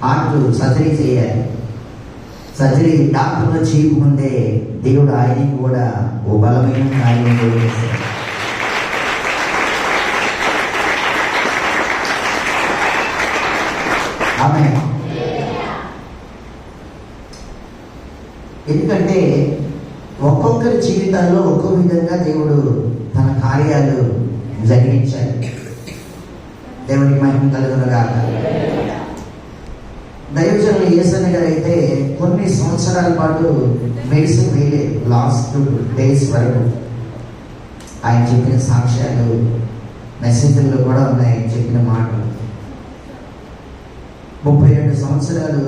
Heart surgery చేయాలి. Surgery డాక్టర్లు చేయకముందే దేవుడు ఆయనకి కూడా ఓ బలమైన కార్యం చేశాడు. ఆమె ఎందుకంటే ఒక్కొక్కరి జీవితాల్లో ఒక్కొక్క విధంగా దేవుడు తన కార్యాలు జరిగించాడు. దేవుడికి మహిమ కలుగునుగాక. దైవజనులు యేసయ్య గారు అయితే కొన్ని సంవత్సరాల పాటు మెడిసిన్ వేయలేదు. లాస్ట్ డేస్ వరకు ఆయన చెప్పిన సాక్ష్యాలు మెసేజ్ల్లో కూడా ఉన్నాయి. ఆయన చెప్పిన మాటలు 32 సంవత్సరాలు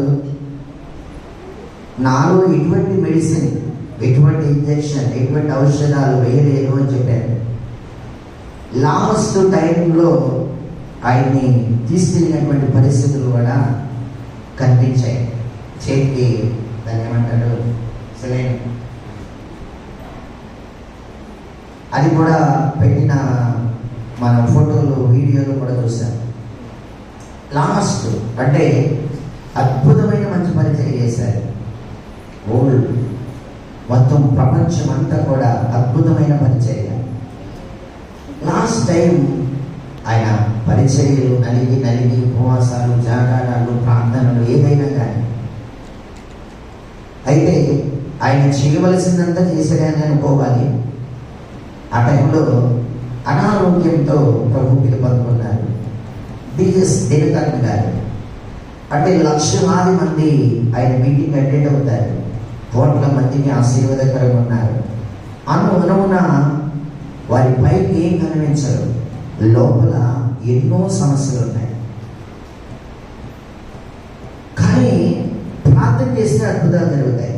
నాలో ఎటువంటి మెడిసిన్, ఎటువంటి ఇంజెక్షన్, ఎటువంటి ఔషధాలు వేయలేదు అని చెప్పారు. లాస్ట్ టైంలో ఆయన్ని తీసుకెళ్ళినటువంటి పరిస్థితులు కూడా కనిపించాయి. చేతికి దాన్ని ఏమంటారు, సెలైన్, అది కూడా పెట్టిన మన ఫోటోలు వీడియోలు కూడా చూసాం. లాస్ట్ అంటే అద్భుతమైన మంచి పరిచయం చేశారు. ఓల్డ్ మొత్తం ప్రపంచం అంతా కూడా అద్భుతమైన పరిచర్య. లాస్ట్ టైం ఆయన పరిచర్యలు నలిగి ఉపవాసాలు, జాగారాలు, ప్రార్థనలు ఏదైనా కానీ అయితే ఆయన చేయవలసిందంతా చేశాడని అనుకోవాలి. ఆ టైంలో అనారోగ్యంతో ప్రభు పిలుపొందుకున్నారు. డిఎస్ దినకరన్ గారు అంటే లక్షలాది మంది ఆయన మీటింగ్ అటెండ్ అవుతారు. కోట్ల మందికి ఆశీర్వాదకరంగా ఉన్నారు. అనువున వారి పైకి ఏం కనిపించరు, లోపల ఎన్నో సమస్యలు ఉన్నాయి. కానీ ప్రార్థన చేస్తే అద్భుతాలు జరుగుతాయి.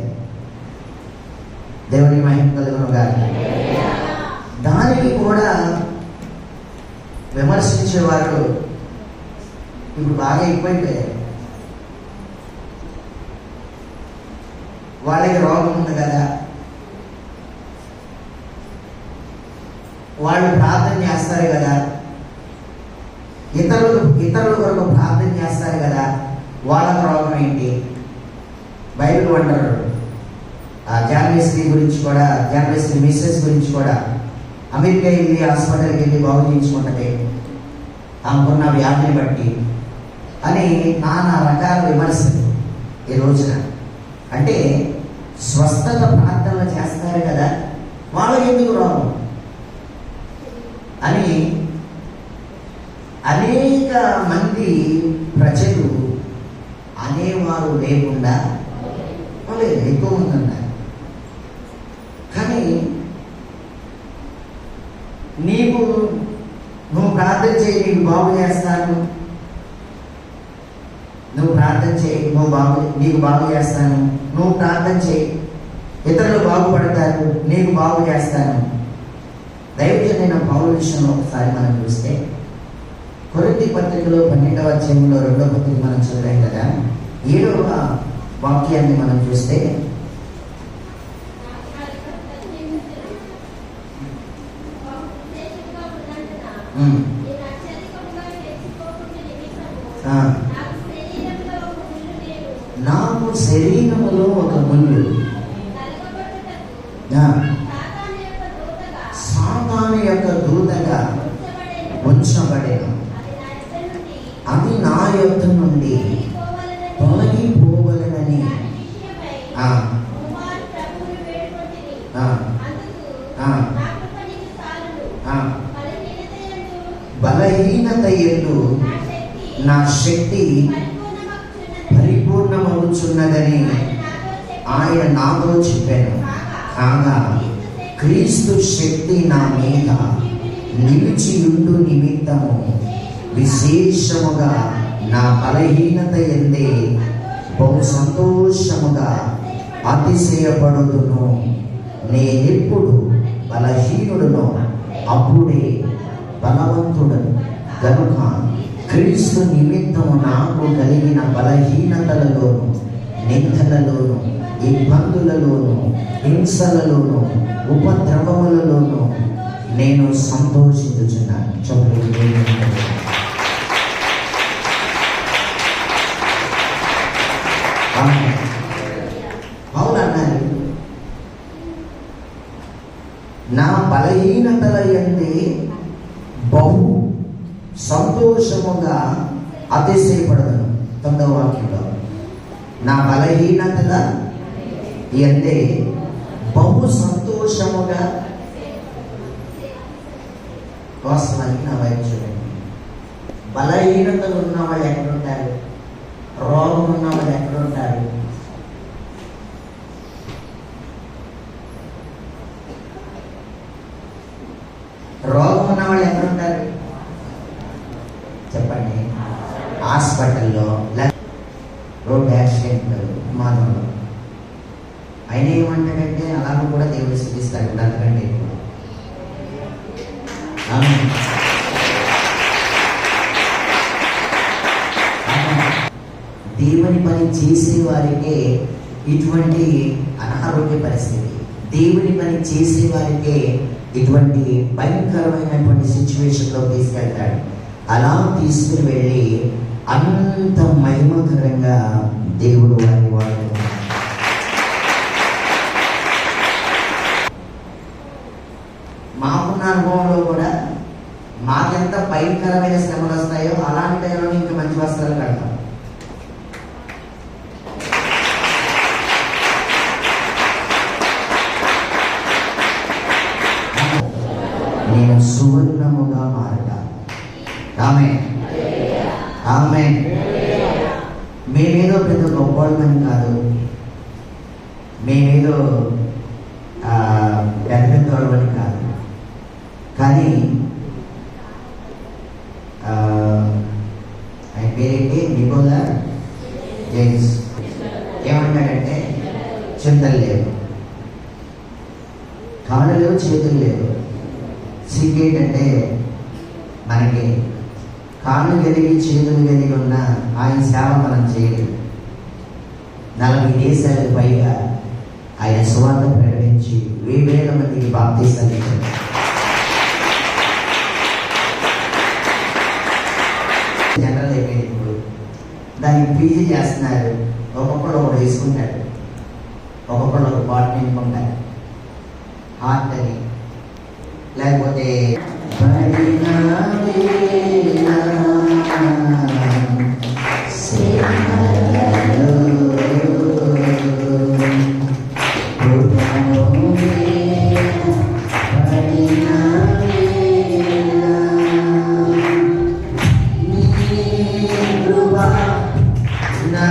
దేవుని మహిమ కలుగునుగాక. దానికి కూడా విమర్శించేవారు ఇప్పుడు బాగా ఎక్కువైపోయారు. వాళ్ళకి రోగం ఉంది కదా, వాళ్ళు ప్రార్థన చేస్తారు కదా, ఇతరుల కొరకు ప్రార్థన చేస్తారు కదా, వాళ్ళకి రోగం ఏంటి? బైబిల్ అంటారు. జాన్వేస్లీ గురించి కూడా, జాన్వేస్లీ మిస్సెస్ గురించి కూడా అమెరికా వెళ్ళి హాస్పిటల్కి వెళ్ళి బాగు చేయించుకుంటుంది ఆమెకున్న వ్యాధిని బట్టి అని నానా రకాల విమర్శలు ఈ రోజున. అంటే స్వస్థత ప్రార్థనలు చేస్తారు కదా, వాళ్ళకి ఎందుకు రోగం అని అనేక మంది ప్రజలు అనేవారు లేకుండా ఎక్కువ మంది ఉన్నారు. కానీ నువ్వు ప్రార్థన చేయి, నీకు బాగు చేస్తాను, నువ్వు ప్రార్థన చేయి, నీకు బాగు చేస్తాను, నువ్వు ప్రార్థన చేయి, ఇతరులు బాగుపడతారు, నీకు బాగు చేస్తాను. దైవజనుడైన పౌలు విషయంలో ఒకసారి మనం చూస్తే కొరింథీ పత్రికలో 12వ అధ్యాయంలో 2వ పత్రిక మనం చదివాం కదా, 7వ వాక్యాన్ని మనం చూస్తే నాకు శరీరములో ఒక ముళ్ళు, సాతాను యొక్క దూతగా ఉంచబడేను, అది నా యొద్ద నుండి తొలగిపోవలెనని బలహీనత యందు నా శక్తి పరిపూర్ణమవుచున్నదని ఆయన నాతో చెప్పాను. కాగా క్రీస్తు శక్తి నా మీద నిలిచియుండు నిమిత్తము విశేషముగా నా బలహీనత యందే బహు సంతోషముగా అతిశయపడుదును. నేనెప్పుడు బలహీనుడును అప్పుడే బలవంతుడను గనుక క్రీస్తు నిమిత్తము నాకు కలిగిన బలహీనతలలోను, నిందలలోను, ఇబ్బందులలోను, హింసలలోను, ఉపద్రవములలోను నేను సంతోషించుచున్నాను. పౌలు అన్నారు, నా బలహీనతల యందే బహు సంతోషముగా అతిశయపడదను. 9వ వాక్యంలో, నా బలహీనతల యందే బహు సంతోషముగా. కోసమని నా వైపు చూడండి. బలహీనతలు ఉన్నవాళ్ళు ఎక్కడుంటారు? రోగం ఉన్నవాళ్ళు ఎక్కడుంటారు? రోగం ఉన్నవాళ్ళు ఎక్కడుంటారు చెప్పండి? హాస్పిటల్లో, రోడ్ యాక్సిడెంట్లు, విమానంలో. ఆయన ఏమంటాడంటే అలాగ కూడా దేవుడు స్థుతిస్తాడు అంతకంటే ఎక్కువ. దేవుని పని చేసే వారికే ఇటువంటి అనారోగ్య పరిస్థితి, దేవుని పని చేసే వారికే ఇటువంటి భయంకరమైనటువంటి సిచ్యువేషన్లో తీసుకెళ్తాడు. అలా తీసుకుని వెళ్ళి అంత మహిమకరంగా దేవుడు వారిని వాడుతున్నాడు. మాకున్న అనుభవంలో కూడా మాకెంత భయంకరమైన శ్రమలు వస్తాయో అలాంటి టైంలో ఇంకా మంచి వస్త్రాలు కడతాం. నేను సువర్ణముగా మారట. ఆమేన్, ఆమేన్. మేమేదో పెద్ద గొప్పవాళ్ళమని కాదు, మేమేదో పెద్ద పెద్దవాళ్ళమని కాదు, కానీ ఆయన పేరేంటి? నికోలా జేమ్స్ ఏమంటాడంటే, చింతలు లేవు, కాళ్ళు లేవు, చేతులు లేవు. సిగ్గేంటంటే మనకి కాళ్ళు కలిగి చేతులు కలిగి ఉన్న ఆయన సేవ మనం చేయలేదు. 40 దేశాలకు పైగా ఆయన సువార్త ప్రకటించి 1000 మందికి బాప్తీసాలు ఇచ్చారు. జనరల్ అయిపోయింది. ఇప్పుడు దానికి పీజీ చేస్తున్నారు. ఒక్కొక్కడు ఒకటి వేసుకుంటాడు, ఒక్కొక్కడు ఒక బాట్ నింపుకుంటారు. హార్ట్ అని, లేకపోతే నా